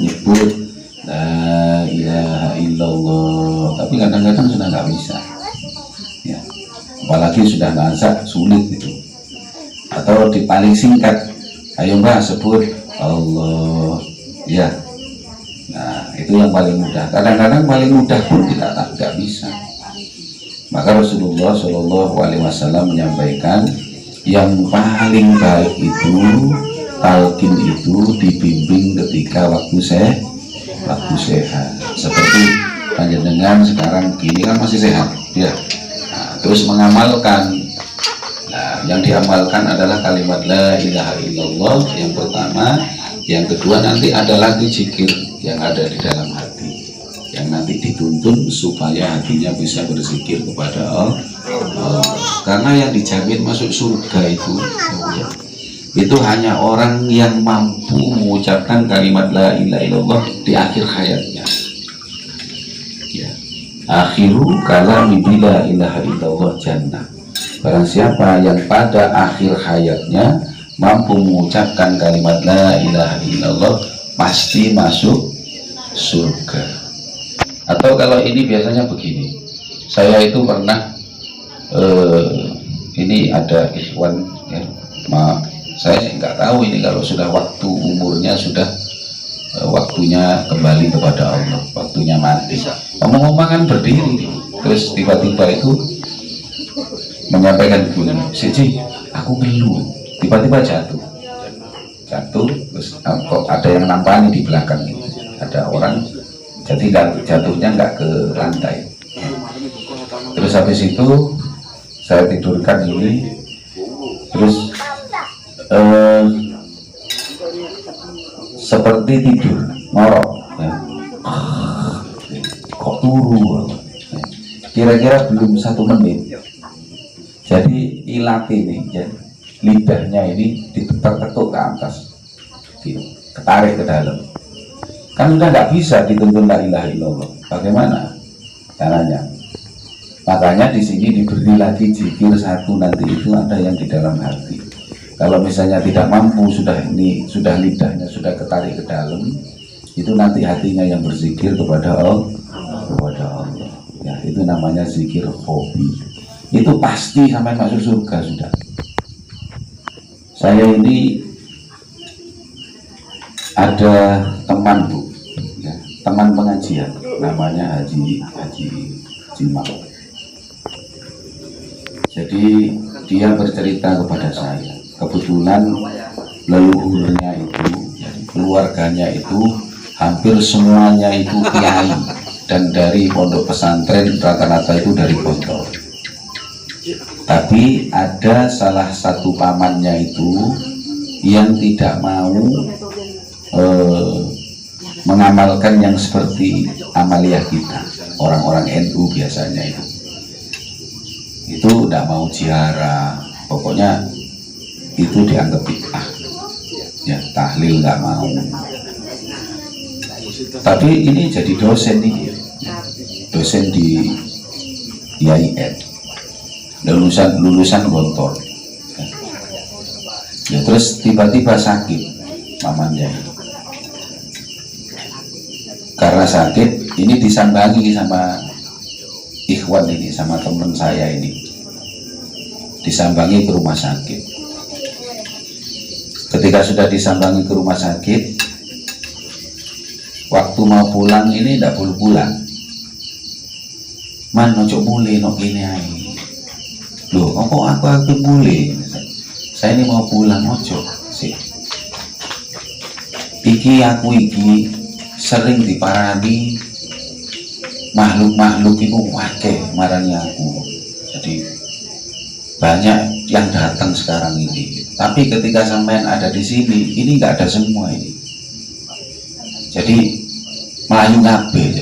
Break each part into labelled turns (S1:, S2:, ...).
S1: nyebut la ilaha illallah, tapi kadang-kadang sudah nggak bisa ya, apalagi sudah nazak sulit itu. Atau di paling singkat, ayo mbak sebut Allah ya. Nah itu yang paling mudah. Kadang-kadang paling mudah pun kita tidak bisa. Maka Rasulullah Shallallahu Alaihi Wasallam menyampaikan yang paling baik itu talqin itu dibimbing ketika waktu sehat. Seperti panjenengan sekarang gini kan masih sehat ya. Nah, terus mengamalkan. Nah, yang diamalkan adalah kalimat la ilaha illallah yang pertama. Yang kedua nanti ada lagi zikir yang ada di dalam hati, yang nanti dituntun supaya hatinya bisa berzikir kepada Allah. Karena yang dijamin masuk surga itu hanya orang yang mampu mengucapkan kalimat la ilaha illallah di akhir hayatnya ya. Akhiru kalami bila ilaha illallah jannah. Barang siapa yang pada akhir hayatnya mampu mengucapkan kalimat la ilaha illallah pasti masuk surga. Atau kalau ini biasanya begini, saya itu pernah ini ada ikhwan ya, maaf saya nggak tahu ini kalau sudah waktu umurnya sudah waktunya kembali kepada Allah, waktunya mati, ngomong-ngomong kan berdiri, terus tiba-tiba itu menyampaikan begini, Siji aku ngeluh, tiba-tiba jatuh terus kok ada yang nampani di belakang ini, ada orang, jadi jatuhnya nggak ke lantai. Terus habis itu saya tidurkan ini, terus seperti tidur ngorok ya. Kok turu kira-kira belum 1 menit, jadi ilat ini ya, lidahnya ini ditetek-tetuk ke atas, ketarik ke dalam, kan udah nggak bisa dituntun la ilaha illallah. Bagaimana caranya? Makanya di sini diberi lagi zikir satu, nanti itu ada yang di dalam hati. Kalau misalnya tidak mampu, sudah lidahnya sudah ketarik ke dalam, itu nanti hatinya yang berzikir kepada Allah, ya itu namanya zikir hobi. Itu pasti sampai masuk surga sudah. Saya ini ada teman bu, ya, teman pengajian, namanya Haji Jimak. Jadi dia bercerita kepada saya, kebetulan leluhurnya itu, keluarganya itu hampir semuanya itu kiai, dan dari pondok pesantren rata-rata itu dari pondok. Tapi ada salah satu pamannya itu yang tidak mau mengamalkan yang seperti amaliyah kita, orang-orang NU biasanya itu tidak mau ziarah, pokoknya itu dianggap bid'ah ya, tahlil nggak mau. Tapi ini jadi dosen nih, dosen di IAIN, lulusan Gontor ya, terus tiba-tiba sakit mamanya. Karena sakit ini disambangi sama ikhwan ini, sama teman saya ini, disambangi ke rumah sakit. Ketika sudah disambangi ke rumah sakit, waktu mau pulang ini tidak boleh pulang. Man ojo mulai no gini aja. Loh, aku mulai. Saya ini mau pulang ojo sih. Iki sering diparani makhluk-makhluk itu wakil marani aku. Jadi banyak yang datang sekarang ini. Tapi ketika sampean ada di sini, ini nggak ada semua ini. Jadi melayu kabeh.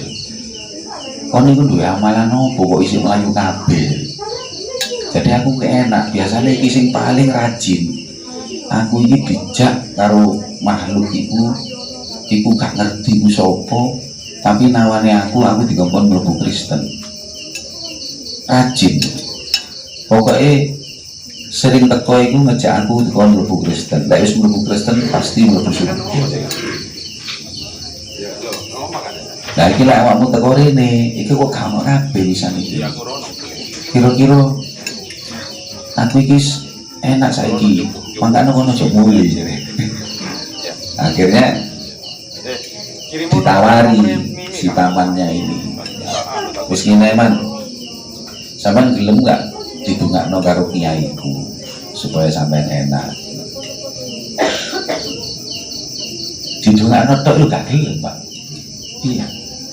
S1: Kon niku duwe amalan opo kok isi melayu kabeh. Jadi aku keenak, biasanya iki sing paling rajin. Aku ini bijak karo makhluk iku gak ngerti ku sapa, tapi nawane aku dikongkon mlebu Kristen. Rajin. Pokoknya sering teko iku ngejak aku dikongkon mlebu Kristen. Lah wis mlebu Kristen pasti mlebu surga. Nah iki lek awakmu teko rene iki kok gak ono kabeh wisan iki. Kira-kira aku iki enak saiki mangkane kono aja muli jare. Akhirnya ditawari si pamannya ini, wis ngene man, sampean gelem gak didongakno karo kiaiku supaya sampean enak. Didongakno tok lu gak gelem Pak. Iya,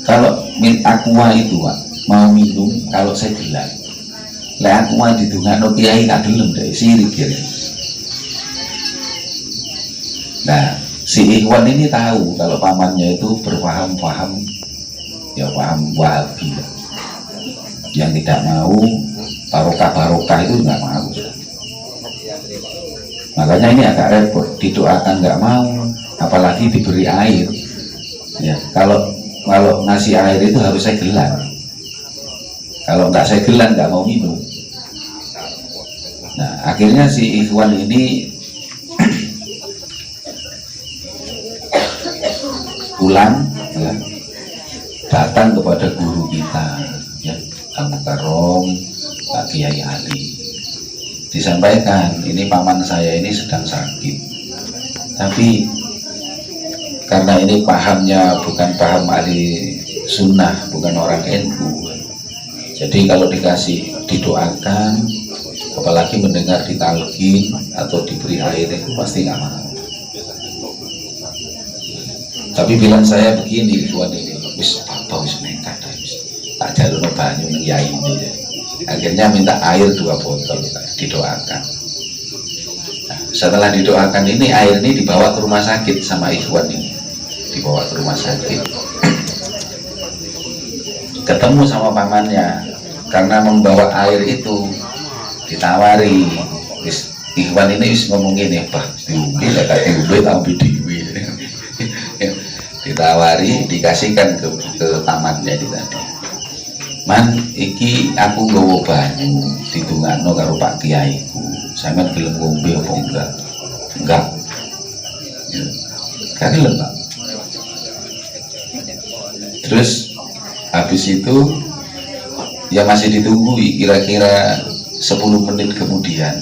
S1: kalau aqua itu Pak mau minum kalau saya gelas, lek aqua didongakno kiai gak gelem deh, sirik ya. Nah si Ikhwan ini tahu kalau pamannya itu berpaham-paham, ya paham Wahabi, yang tidak mau barokah itu nggak mau. Makanya ini agak repot, didoakan nggak mau, apalagi diberi air. Ya kalau ngasih air itu harus segelan. Kalau nggak segelan nggak mau minum. Nah akhirnya si Ikhwan ini pulang ya, datang kepada guru kita ya, Al-Mukarrom Pak Kiai Ali, disampaikan ini paman saya ini sedang sakit, tapi karena ini pahamnya bukan paham ahli sunnah, bukan orang NU, jadi kalau dikasih didoakan apalagi mendengar ditalqin atau diberi air itu pasti nggak mau. Tapi bilang saya begini, Ikhwan ini, wis apa wis nekat, tak jalur banyu nang yai ini. Akhirnya minta air 2 botol, didoakan. Nah, setelah didoakan ini air ini dibawa ke rumah sakit sama Ikhwan ini, dibawa ke rumah sakit. Ketemu sama pamannya, karena membawa air itu ditawari, wis Ikhwan ini wis ngomong gini, bah diumbi lah tak diumbi tak diumbi. Ditawari, dikasihkan ke tamannya di tadi. Man, iki aku nggawa banyu didongakno karo Pak Kiaiku. Sampeyan gelem ngombe apa enggak? Enggak. Ya. Gak gelem, Pak. Terus habis itu ya masih ditunggu kira-kira 10 menit kemudian.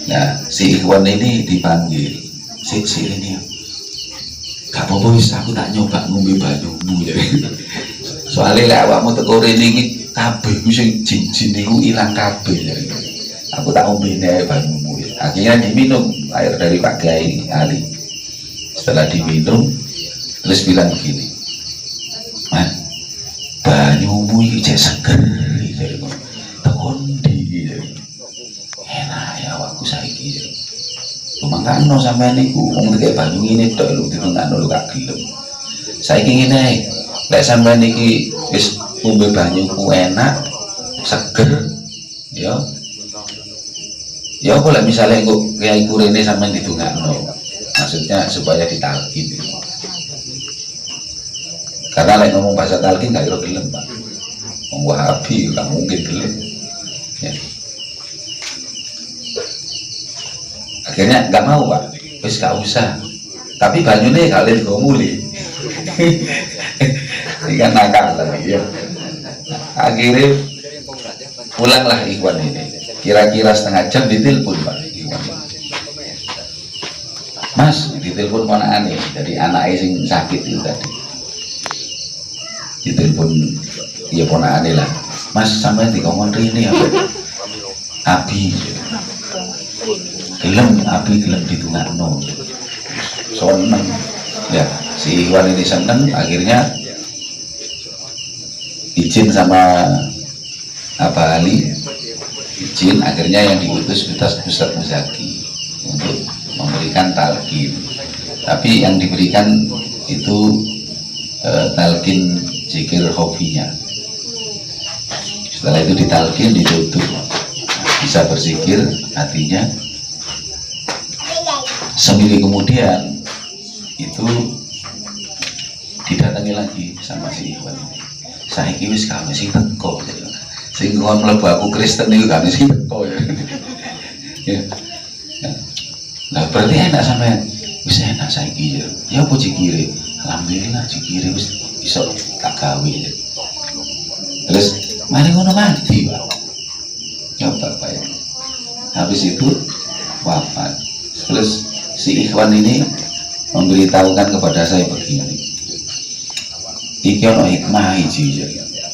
S1: Nah, si Ikhwan ini dipanggil. Si ini gak apa-apa wis aku tak nyoba ngombe banyumu ya. Soalnya lek awakmu teko rene iki kabeh sing jin-jin niku ilang kabeh ya. Aku tak ngombene banyumu ya. Akhirnya diminum air dari Pak Kiai Ali. Setelah diminum terus bilang begini, Man, banyumu iki cek seger iki. Teko ndi ya. Enak ya awakku saiki ya. Mangkano sampeyan niku wong teke banyu ngene tok lho ditengano lho gak gelem. Saiki ngene, lek sampeyan iki wis ngombe banyuku enak, seger, ya. Ya apa lek misale kok kiai kurene sampeyan ditungakno. Maksudnya supaya ditalqin. Karena lek ngomong bahasa talqin gak kira gelem, Pak. Wong Wahabi gak mungkin gelem. Ya. Akhirnya nggak mau Pak, wis gak usah. Tapi banyune kalian go muli. Ini kan nakal lagi ya. Akhirnya pulanglah Ikhwan ini. Kira-kira setengah jam ditelepon Pak Ikhwan. Mas, ditelepon ponakane, jadi anaknya sing sakit itu tadi. Ditelepon ya ponakane lah. Mas sampean dikongkon rene apa? Abi. Gelem Abi gelem ditungakno. Seneng. Ya, si Ikhwan ini seneng, akhirnya izin sama Abah Ali, izin, akhirnya yang diutus Ustaz Muzaki untuk memberikan talqin. Tapi yang diberikan itu talqin zikir hobinya. Setelah itu ditalqin, ditutup, bisa berzikir hatinya. Seminggu kemudian itu didatangi lagi sama si Ikhwan. Saiki wis kami sing teko. Sing kon mlebu aku Kristen niku kami sing teko ya. Ya. Nah, berarti enak sampean. Wis enak saiki ya. Ya apa cikire? alhamdulillah jikire wis iso tak gawe. Terus mari ngono mati, Pak. Coba Pak ya. Habis itu wafat. Terus si ikhwan ini memberitahukan kepada saya begini, iki ono hikmah iki.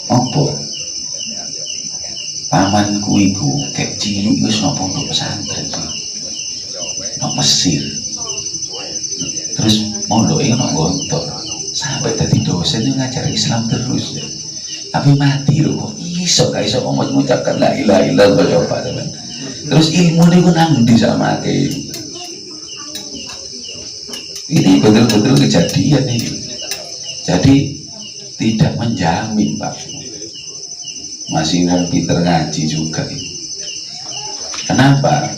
S1: Apa? Pamanku iku kek cilik wis nang pondok pesantren. Nang Mesir. Terus mondok e nang Gontor. Sampai dadi dosen ngajar Islam terus. Tapi mati lho, kok iso gak iso mengucapkan la ilaha illallah coba teman. Terus ilmu niku nang ndi samake. Ini betul-betul kejadian ini. Jadi tidak menjamin, Pak. Masih wong pinter ngaji juga. Kenapa?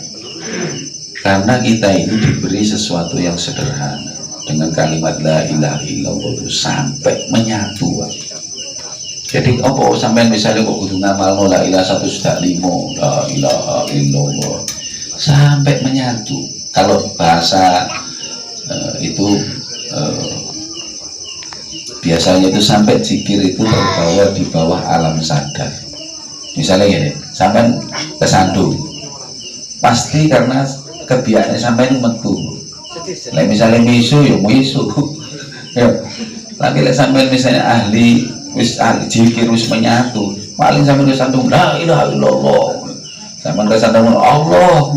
S1: Karena kita ini diberi sesuatu yang sederhana. Dengan kalimat la ilaha illallah itu sampai menyatu, Pak. Jadi apa sampai misalnya kok kudu ngamal la ilaha 1,5 la ilaha illallah sampai menyatu. Kalau bahasa itu biasanya itu sampai zikir itu terbawa di bawah alam sadar. Misalnya gini, sampai kesandung pasti karena kebiasaan sampai itu metu. Like misalnya misu ya misu. Ya. Tapi sampai misalnya ahli wis zikir wis menyatu, paling sampai kesandung la ilaha illallah. Sampai kesandung Allah.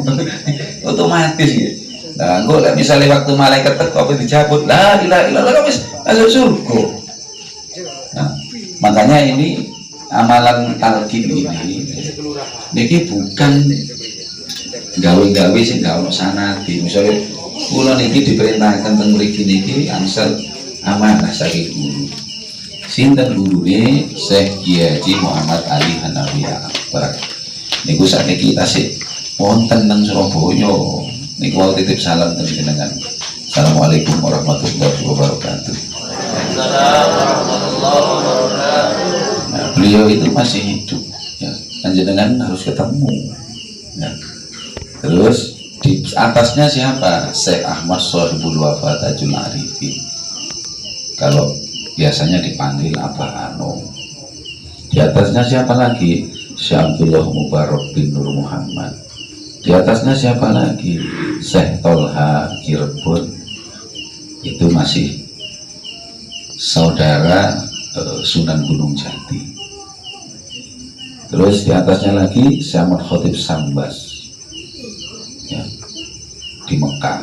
S1: Otomatis gitu. Nah, gue misalnya waktu malaikat teko apa dicabut, la ilaha illallah wis masuk surga. Nah, makanya ini amalan talqin ini bukan gawe-gawe sing gak ono sanadi. Misalnya kula niki diperintahkan teng mriki niki angsal amanah saking guru. Sinten gurune? Syekh Kiai Haji Muhammad Ali Hanafi Akbar. Niku sakniki tasih wonten teng Surabaya. Niku wau titip salam teng jenengan. Assalamualaikum warahmatullahi wabarakatuh. Nah, beliau itu masih hidup ya. Jenengan harus ketemu ya. Terus di atasnya siapa? Syekh Ahmad Shahibul Wafa Tajul Arifin. Kalau biasanya dipanggil Abah Ano. Di atasnya siapa lagi? Syekh Abdullah Mubarak bin Nur Muhammad. Di atasnya siapa lagi? Syekh Tolha Cirebon. Itu masih saudara Sunan Gunung Jati. Terus di atasnya lagi Syekh Ahmad Khotib Sambas ya, di Mekah.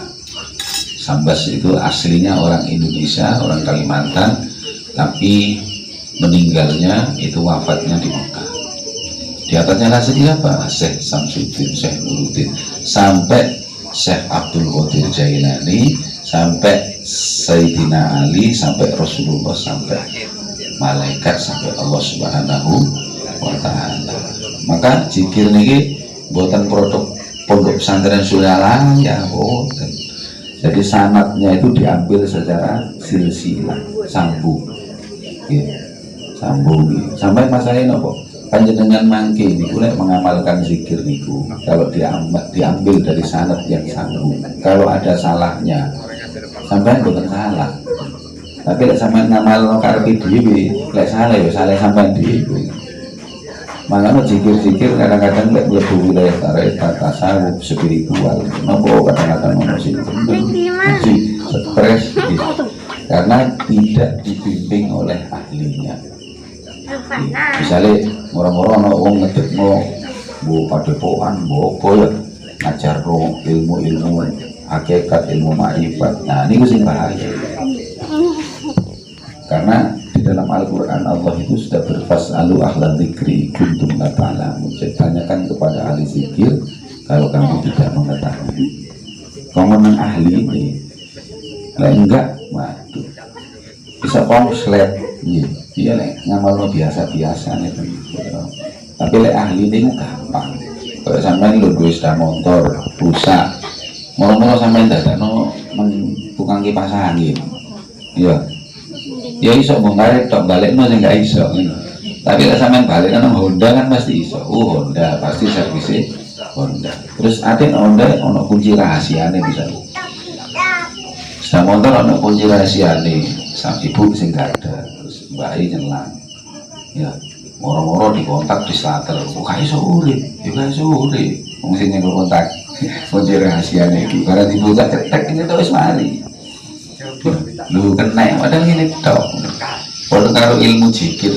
S1: Sambas itu aslinya orang Indonesia, orang Kalimantan, tapi meninggalnya itu wafatnya di Mekah. Di atasnya lagi siapa? Syekh Samsuddin, Syekh Nuruddin, sampai Syekh Abdul Qadir Jailani, sampai Sayyidina Ali, sampai Rasulullah, sampai malaikat, sampai Allah Subhanahu wa Ta'ala. Maka zikir niki buatan produk pondok pesantren Suryalaya ya, boten. Jadi sanatnya itu diambil secara silsilah, sambung. Ya, sambung. Sampai masalah nopo panjenengan mangke niku lek mengamalkan zikir niku kalau diambil dari sanad yang sambung. Kalau ada salahnya sampai bukan salah. Tapi lek sampean ngamal karepe dhewe, lek salah ya salah sampean dhewe. Makanya zikir-zikir kadang-kadang lek mlebu wilayah tarekat tasawuf spiritual, nopo kadang-kadang ono sing stres gitu. Karena tidak dibimbing oleh ahlinya. Misalnya orang-orang ono wong ngedekno mbok padepokan mbok ya ngajar ilmu-ilmu hakikat, ilmu ma'rifat. Nah, ini sing bahaya. Karena di dalam Al-Quran Allah itu sudah berfas'alu ahlan dzikri kuntum la ta'lamun. Tanyakan kepada ahli zikir kalau kamu tidak mengetahui. Komenang ahli ini lah enggak, waduh bisa konslet iya lah ngamal biasa-biasa nih. Tapi lek ahli ini gampang. Kalau sampai lu duwe sepeda motor rusak, mula-mula sampai dadakno tukang kipas angin. Iya. Ya iso bongkar tok balekno sing gak iso ngono. Tapi lek sampean balik nang Honda kan pasti iso. Honda pasti servisnya Honda. Terus ate Honda ono kunci rahasiane bisa. Sepeda motor ono kunci rahasiane. sang ibu sing gak ada, terus bayi nyelang, ya moro-moro dikontak di starter, kok gak iso urip, ya gak iso urip, wong sing nyekel kontak, kunci rahasianya iki, barang dibuka cetek ini terus mari, lu kena, padahal ini tok, kalau karo ilmu zikir,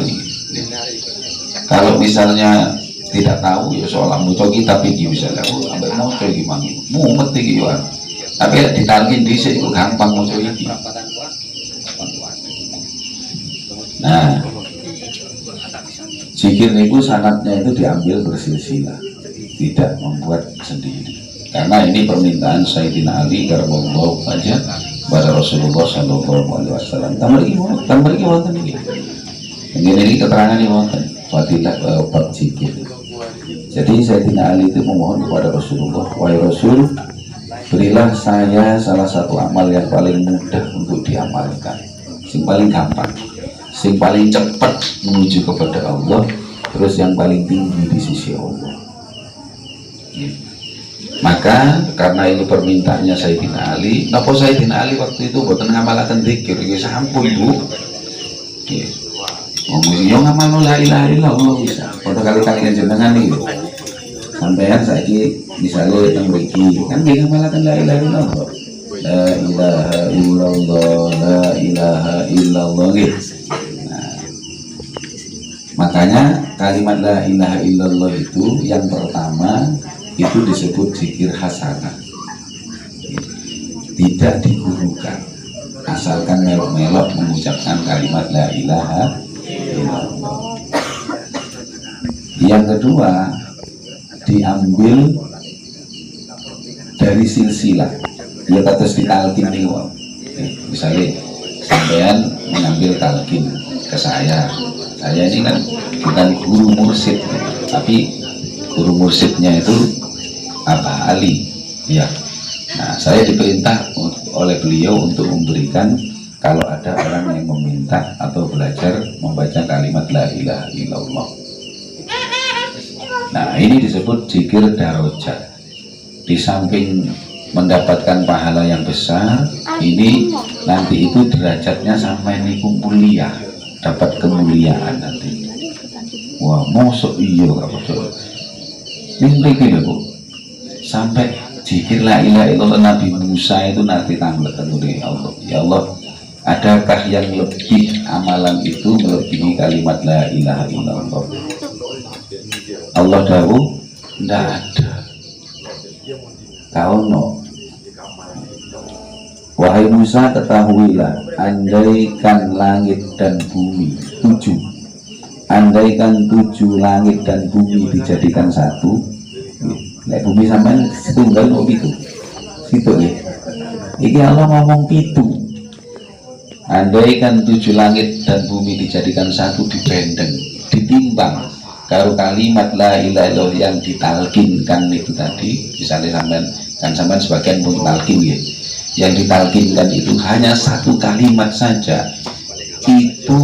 S1: kalau misalnya tidak tahu ya soal muncul kitab iki misalnya, sampai muncul gimana, mumet iki ya, tapi ditalkin dhisik itu gampang muncul iki. Nah, zikir itu syaratnya itu diambil bersilsilah, tidak membuat sendiri. Karena ini permintaan Sayyidina Ali karamallahu wajhah kepada Rasulullah Shallallahu Alaihi Wasallam. Tambah lagi wonten ini. Ini keterangan ini wonten fadilah bab zikir. Jadi Sayyidina Ali itu memohon kepada Rasulullah, wahai Rasul, berilah saya salah satu amal yang paling mudah untuk diamalkan, yang paling gampang, yang paling cepat menuju kepada Allah, terus yang paling tinggi di sisi Allah. Maka karena ini permintaannya Sayyidina Ali, napa Sayyidina Ali waktu itu buatan ngamalakan zikir, ya sampun bu, ngomong ngamal la ilaha illallah bisa, pada kali-kali jenengan nih. Sampean saiki misalnya yang mriki kan dia ngamalaken la ilaha illallah. La ilaha illallah, la ilaha illallah gitu. Nah, makanya kalimat la ilaha illallah itu yang pertama itu disebut zikir hasanah. Tidak digurukan. Asalkan melok-melok mengucapkan kalimat la ilaha illallah. Yang kedua diambil dari silsilah, ya terus ditalkin nih, misalnya sampean mengambil talkin ke saya ini kan bukan guru mursyid, tapi guru mursyidnya itu apa Ali, ya. Nah saya diperintah oleh beliau untuk memberikan kalau ada orang yang meminta atau belajar membaca kalimat la ilaha illallah. Nah ini disebut zikir darajat. Di samping mendapatkan pahala yang besar, ini nanti itu derajatnya sampai niku mulia, dapat kemuliaan nanti. Wah mosok iya apa tuh? Ini bu, sampai zikir la ilaha illallah Nabi Musa itu nanti tanggal ketemu Allah. Ya Allah, adakah yang lebih amalan itu melebihi kalimat la ilaha illallah? Allah dawuh, tidak ada. Kau no. Wahai Musa, ketahuilah, andaikan langit dan bumi 7, andaikan 7 langit dan bumi dijadikan satu, nek bumi sampean setunggal kok pitu, situ ya. Iki Allah ngomong pitu. Andaikan 7 langit dan bumi dijadikan satu, dibendeng, ditimbang karo kalimat la ilaha illallah yang ditalkinkan itu tadi, misalnya sampean sebagian pun talkin ya, yang ditalkinkan itu hanya satu kalimat saja, itu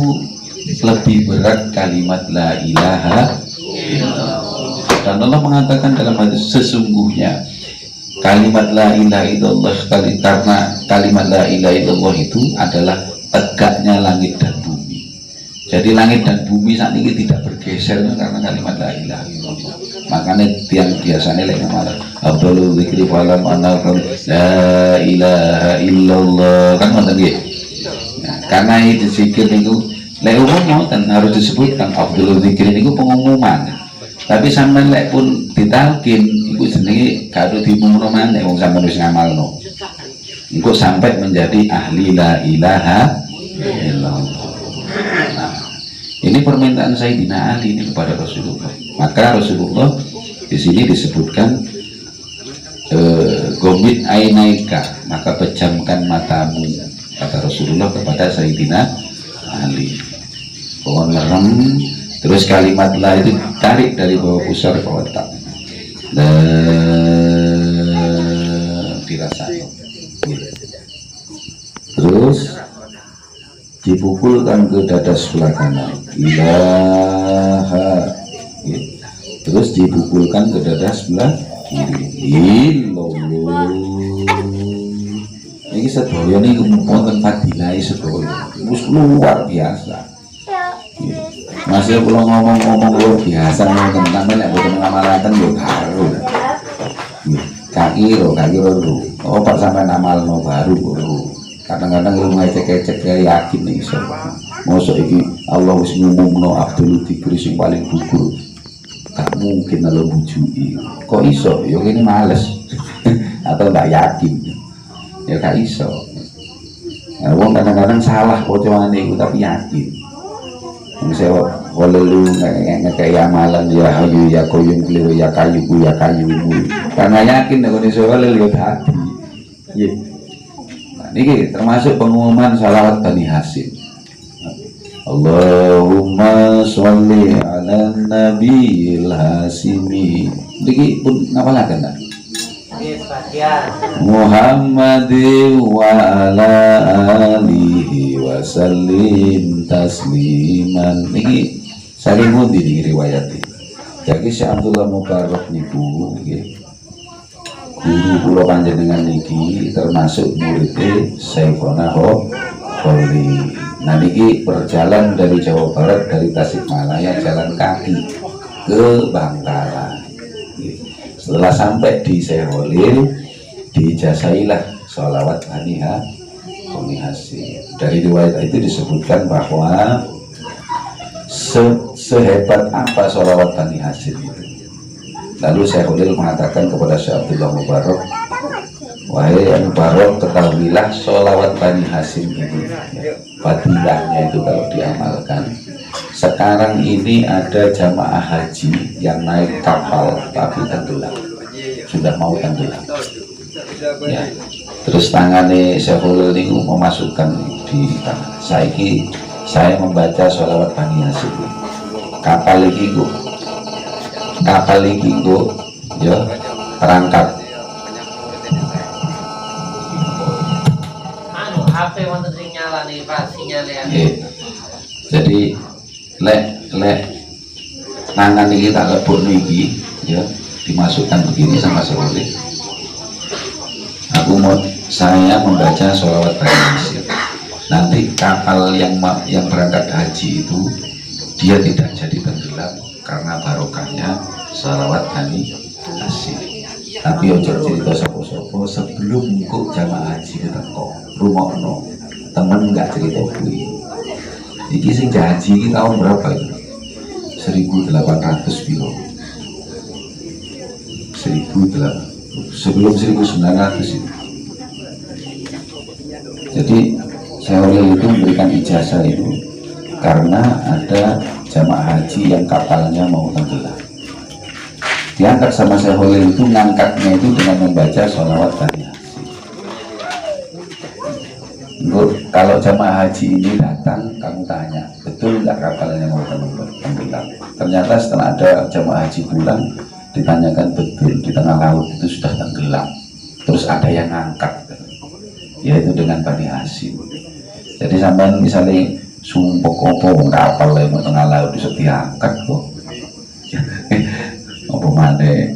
S1: lebih berat kalimat la ilaha illallah. Dan Allah mengatakan dalam hadis, sesungguhnya kalimat la ilaha illallah, karena kalimat la ilaha illallah itu adalah tegaknya langit dan bumi. Jadi langit dan bumi saat ini tidak bergeser karena kalimat la ilaha illallah. Makanya tiang biasanya lek ngamal Abdul zikri falam anal la ilaha illallah kan ngoten nggih. Nah, karena itu zikir niku lek umum dan harus disebutkan Abdul zikri niku pengumuman. Tapi sampean lek pun ditalkin iku jenenge karo dimumroh maneh wong sampean wis ngamalno. Engko sampai menjadi ahli la ilaha illallah. Nah, ini permintaan Sayyidina Ali ini kepada Rasulullah. Maka Rasulullah di sini disebutkan gomit ainaika, maka pejamkan matamu, kata Rasulullah kepada Sayyidina Ali. Pohon merem, terus kalimat la itu tarik dari bawah pusar ke otak, dirasakan. Terus dipukulkan ke dada sebelah kanan, ilaha, terus dipukulkan ke dada sebelah kiri, illallah. Ini sedaya ini wonten fadilah sedaya. Terus luar biasa. Masih kalau ngomong-ngomong luar biasa tentang banyak betul ngamalkan yo baru. Kaki ro. Oh pak sampai namal no baru. Kadang-kadang lu ngecek-ngecek ya yakin nih so. Mosok iki Allah wis ngumumno Abdul Dzikri sing paling dhuwur. Gak mungkin lo bujui. Kok iso? Yo ini males. Atau nggak yakin. Ya gak iso. Nah, wong kadang-kadang salah pocoane iku tapi yakin. Misalnya kalau lu ngekei amalan ya hayu ya koyum keliru ya kayu karena yakin kalau misalnya lu hati ya. Nah, ini termasuk pengumuman salawat Bani Hasyim. Allahumma sholli ala nabiyil hasimi. Ini pun ngapalaken kan? Muhammadin wa ala alihi wa sallim tasliman. Niki saking pundi niki riwayate. Jadi Syekh Abdullah Mubarak niku nggih guru kula panjenengan niki termasuk muridé Syekhona Kholi. Nah niki berjalan dari Jawa Barat, dari Tasikmalaya jalan kaki ke Bangkalan. Setelah sampai di Seholil, diijazailah sholawat Bani Hasyim. Dari riwayat itu disebutkan bahwa sehebat apa sholawat Bani Hasyim itu. Lalu Seholil mengatakan kepada Syekh Abdullah Mubarak, wahai Mubarak, ketahuilah sholawat Bani Hasyim ini, fadilahnya itu kalau diamalkan. Sekarang ini ada jamaah haji yang naik kapal tapi tenggelam, sudah mau tenggelam. Ya. Terus tangannya Syekhul ini memasukkan di tangan. Saya membaca sholawat Bani Hasyim. Kapal iki ya terangkat.
S2: HP wonten sing nyalane Pak sinyale.
S1: Jadi lek tangan ini tak lebur iki ya dimasukkan begini sama Seholil. Saya membaca sholawat Bani Hasyim. Nanti kapal yang berangkat haji itu dia tidak jadi tenggelam karena barokahnya sholawat Bani Hasyim. Tapi ojo cerita sopo-sopo sebelum kok jamaah haji teko rumokno temen nggak cerita kuwi. Iki sing haji ini tahun berapa itu? 1800 piro? 1800 sebelum 1900 itu. Jadi Syekhul itu memberikan ijazah itu karena ada jamaah haji yang kapalnya mau tenggelam. Diangkat sama Syekhul itu, ngangkatnya itu dengan membaca sholawat Bani Hasyim. Kalau jamaah haji ini datang, kamu tanya, betul nggak kapalnya mau tenggelam? Ternyata setelah ada jamaah haji pulang, ditanyakan betul, di tengah laut itu sudah tenggelam. Terus ada yang ngangkat, yaitu dengan Bani Hasyim. Jadi sampai misalnya sumpok kapal yang mau tengah laut bisa diangkat kok. Apa mana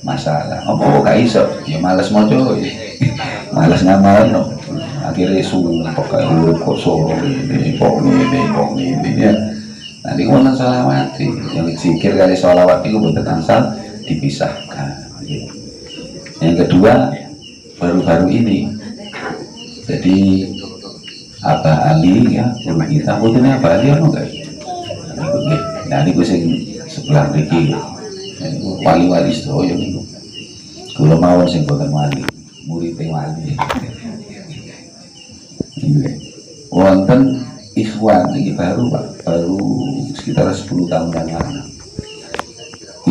S1: masalah? Apa gak iso? Ya males mau coba, males ngamal no. Akhirnya sumpah kayak kok sore ini kok ini ya. Nanti kalau salawati yang zikir kali sholawat itu betul tansal dipisahkan. Yang kedua baru-baru ini, jadi Abah Ali ya rumah kita butuhnya Abah Ali apa enggak? Nah ini gue sing sebelah Riki, wali-wali sedoyo nih. Kalau mau sing bukan wali, muridnya wali. Wonten ikhwan ini baru sekitar 10 tahun yang lalu.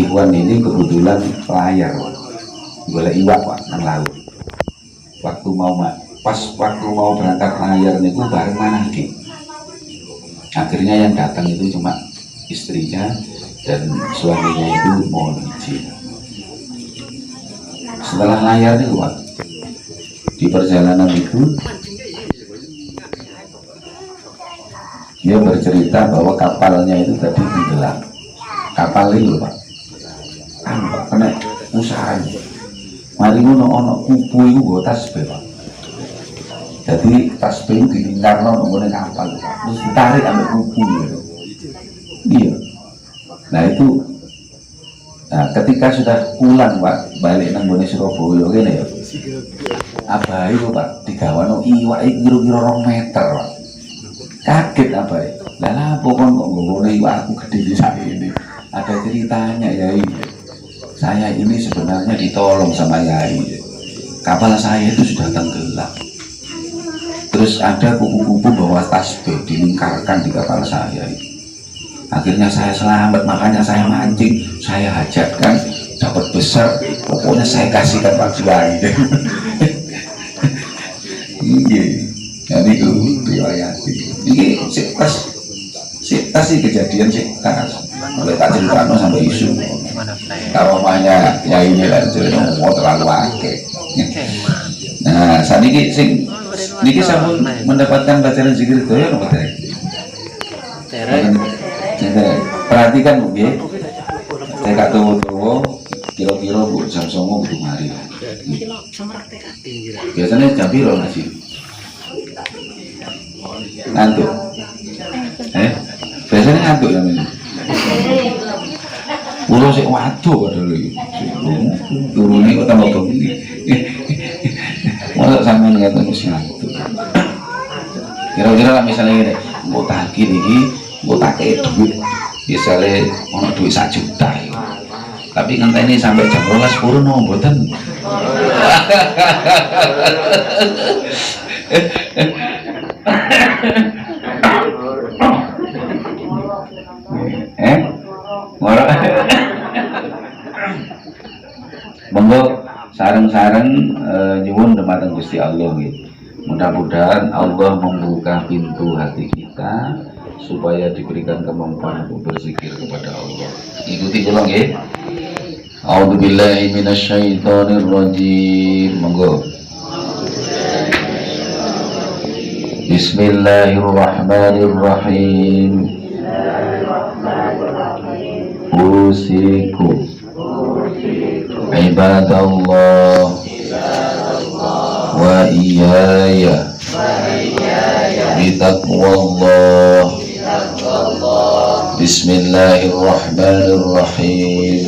S1: Ikhwan ini kebetulan pelayar, boleh iwak pak nang laut. Waktu mau berangkat layar niku bareng manake. Akhirnya yang datang itu cuma istrinya dan suaminya itu mohon izin. Setelah layar niku pak, di perjalanan itu dia bercerita bahwa kapalnya itu tadi tenggelam. Kapal itu pak, pak kena usaha. Mari ngono ono kupu itu nggo tasbih pak. Jadi tasbih dilingkarno nggone kapal Pak. Terus ditarik ambek kuku gitu. Iya. Nah itu ketika sudah pulang Pak, balik nang nggone Surabaya kene ya. Abah itu Pak digawano iwak iki kira-kira 2 meter Pak. Kaget Abah. Lah lapo kon kok nggone iwak aku gede di ini. Ada ceritanya Yai. Saya ini sebenarnya ditolong sama Yai. Kapal saya itu sudah tenggelam. Terus ada kupu-kupu bawa tasbih dilingkarkan di kapal saya. Akhirnya saya selamat, makanya saya mancing, saya hajatkan, dapat besar, pokoknya saya kasihkan Pak Kiai. Iya, jadi itu riwayat. Ini tas sih kejadian sih tas. Oleh tak ceritakan sampai isu. Kalau mahnya ya ini lah cerita mau terlalu akeh. Nah, saat ini sing niki sampun mendapatkan bacaan zikir doyo napa teh? Perhatikan Bu nggih. Saya kata kira-kira Bu jam 09.00 kudu mari. Biasanya jam piro ngaji? Ngantuk. Biasanya ngantuk ya ini. Ulo sik waduh padahal iki. Turune kok tambah bengi. Masa sampean ngaten wis ngantuk. Kira-kira lah misalnya ngene, mbok takir iki, mbok takek duit. Misalnya ono duit 1 juta. Tapi ngenteni sampai jam 12 purno mboten. Monggo sareng-sareng nyuwun dumateng Gusti Allah nggih. Mudah-mudahan Allah membuka pintu hati kita supaya diberikan kemampuan untuk berzikir kepada Allah. Ikuti kula nggih. A'udzubillahi minasyaitonirrajim. Monggo. Bismillahirrahmanirrahim. Usikum ibadallah wa iyaya bitaqwallah. Bismillahirrahmanirrahim.